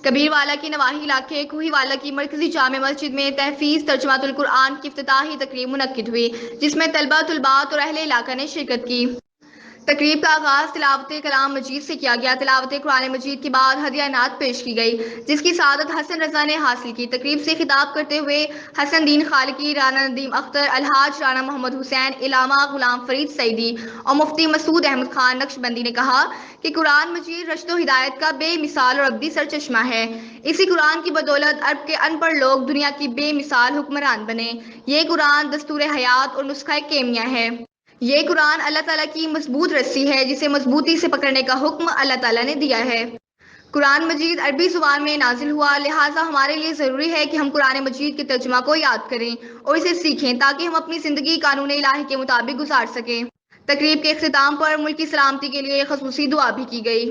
کبیر والا کی نواحی علاقے کوہی والا کی مرکزی جامع مسجد میں تحفیظ ترجمات القرآن کی افتتاحی تقریب منعقد ہوئی، جس میں طلبہ، طلباء اور اہل علاقہ نے شرکت کی۔ تقریب کا آغاز تلاوت کلام مجید سے کیا گیا۔ تلاوت قرآن مجید کے بعد ہدیہ نعت پیش کی گئی، جس کی سعادت حسن رضا نے حاصل کی۔ تقریب سے خطاب کرتے ہوئے حسن دین خالقی، رانا ندیم اختر، الحاج رانا محمد حسین، علامہ غلام فرید سعیدی اور مفتی مسعود احمد خان نقشبندی نے کہا کہ قرآن مجید رشد و ہدایت کا بے مثال اور ابدی سرچشمہ ہے۔ اسی قرآن کی بدولت عرب کے ان پڑھ لوگ دنیا کی بے مثال حکمران بنے۔ یہ قرآن دستور حیات اور نسخہ کیمیا ہے۔ یہ قرآن اللہ تعالیٰ کی مضبوط رسی ہے، جسے مضبوطی سے پکڑنے کا حکم اللہ تعالیٰ نے دیا ہے۔ قرآن مجید عربی زبان میں نازل ہوا، لہٰذا ہمارے لیے ضروری ہے کہ ہم قرآن مجید کے ترجمہ کو یاد کریں اور اسے سیکھیں تاکہ ہم اپنی زندگی قانون الہی کے مطابق گزار سکیں۔ تقریب کے اختتام پر ملک کی سلامتی کے لیے خصوصی دعا بھی کی گئی۔